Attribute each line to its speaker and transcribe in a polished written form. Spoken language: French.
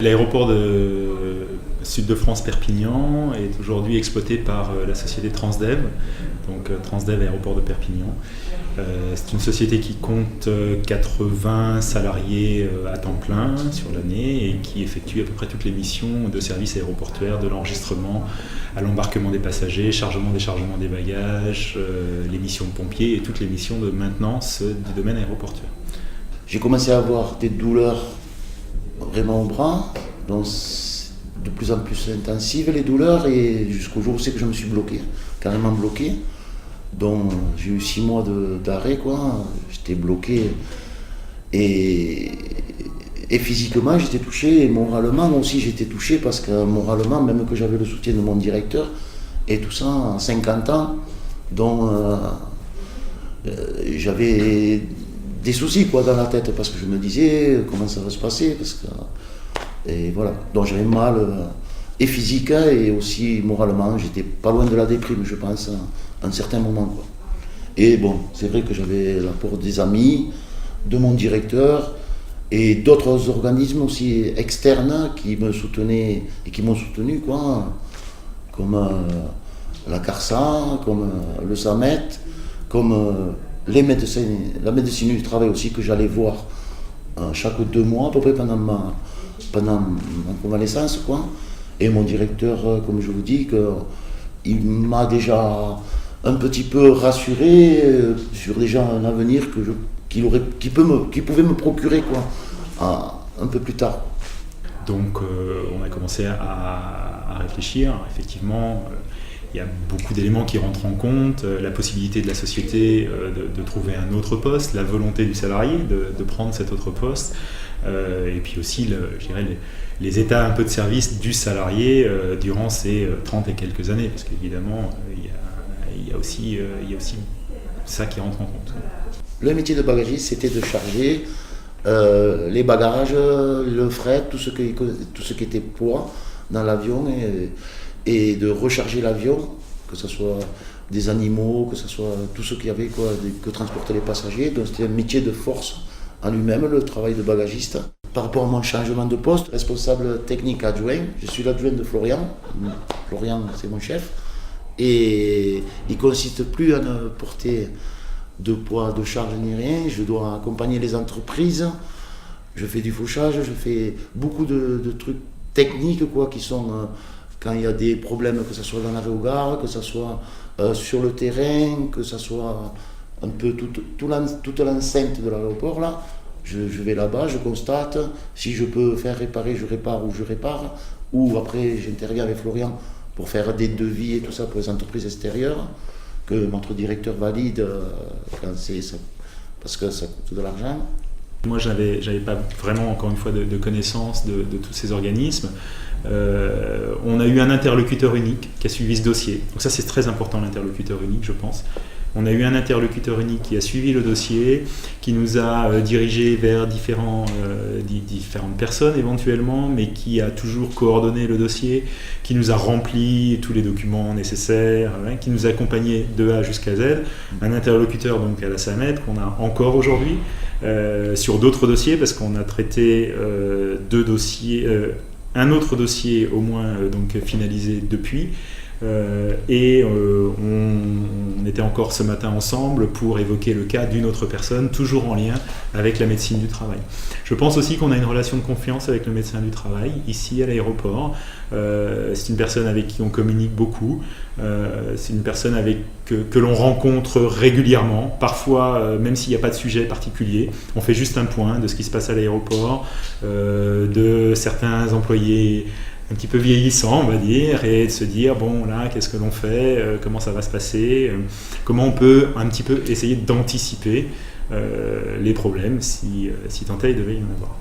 Speaker 1: L'aéroport de Sud-de-France Perpignan est aujourd'hui exploité par la société Transdev, donc Transdev Aéroport de Perpignan. C'est une société qui compte 80 salariés à temps plein sur l'année et qui effectue à peu près toutes les missions de service aéroportuaire, de l'enregistrement à l'embarquement des passagers, chargement, déchargement des bagages, les missions de pompiers et toutes les missions de maintenance du domaine aéroportuaire.
Speaker 2: J'ai commencé à avoir des douleurs vraiment au bras, donc de plus en plus intensives les douleurs, et jusqu'au jour où c'est que je me suis bloqué, carrément bloqué. Donc j'ai eu 6 mois d'arrêt, quoi. J'étais bloqué et physiquement j'étais touché, et moralement aussi j'étais touché, parce que moralement, même que j'avais le soutien de mon directeur et tout ça, à 50 ans, donc j'avais des soucis, quoi, dans la tête, parce que je me disais comment ça va se passer, parce que, et voilà, donc j'avais mal et physique et aussi moralement. J'étais pas loin de la déprime, je pense, à un certain moment, quoi. Et bon, c'est vrai que j'avais l'apport des amis, de mon directeur et d'autres organismes aussi externes qui me soutenaient et qui m'ont soutenu, quoi, comme la CARSA, comme le SAMET, comme la médecine du travail aussi, que j'allais voir chaque 2 mois à peu près pendant ma convalescence, quoi. Et mon directeur, comme je vous dis, il m'a déjà un petit peu rassuré sur déjà un avenir qu'il pouvait me procurer, quoi, un peu plus tard.
Speaker 1: Donc on a commencé à réfléchir. Effectivement, il y a beaucoup d'éléments qui rentrent en compte, la possibilité de la société de trouver un autre poste, la volonté du salarié de prendre cet autre poste, et puis aussi je dirais, les états un peu de service du salarié durant ces 30 et quelques années, parce qu'évidemment il y a aussi ça qui rentre en compte.
Speaker 2: Le métier de bagagiste, c'était de charger les bagages, le fret, tout ce qui était poids dans l'avion, et de recharger l'avion, que ce soit des animaux, que ce soit tout ce qu'il y avait, quoi, que transportaient les passagers. Donc c'était un métier de force en lui-même, le travail de bagagiste. Par rapport à mon changement de poste, responsable technique adjoint, je suis l'adjoint de Florian. Florian, c'est mon chef. Et il ne consiste plus à ne porter de poids, de charge ni rien. Je dois accompagner les entreprises. Je fais du fauchage, je fais beaucoup de trucs techniques, quoi, qui sont... quand il y a des problèmes, que ce soit dans l'arrêt aux gares, que ce soit sur le terrain, que ce soit un peu toute l'enceinte de l'aéroport, là, je vais là-bas, je constate. Si je peux faire réparer, je répare, ou après j'interviens avec Florian pour faire des devis et tout ça pour les entreprises extérieures, que notre directeur valide quand c'est ça, parce que ça coûte de l'argent.
Speaker 1: Moi, j'avais pas vraiment, encore une fois, de connaissance de tous ces organismes. On a eu un interlocuteur unique qui a suivi ce dossier. Donc ça, c'est très important, l'interlocuteur unique, je pense. On a eu un interlocuteur unique qui a suivi le dossier, qui nous a dirigés vers différentes personnes éventuellement, mais qui a toujours coordonné le dossier, qui nous a rempli tous les documents nécessaires, qui nous a accompagnés de A jusqu'à Z. Un interlocuteur donc à la SAMET qu'on a encore aujourd'hui sur d'autres dossiers, parce qu'on a traité 2 dossiers, un autre dossier au moins donc finalisé depuis. Et on était encore ce matin ensemble pour évoquer le cas d'une autre personne, toujours en lien avec la médecine du travail. Je pense aussi qu'on a une relation de confiance avec le médecin du travail, ici à l'aéroport. C'est une personne avec qui on communique beaucoup, c'est une personne que l'on rencontre régulièrement, parfois même s'il n'y a pas de sujet particulier. On fait juste un point de ce qui se passe à l'aéroport, de certains employés un petit peu vieillissant, on va dire, et de se dire, bon là, qu'est-ce que l'on fait, comment ça va se passer, comment on peut un petit peu essayer d'anticiper les problèmes si tant est il devait y en avoir.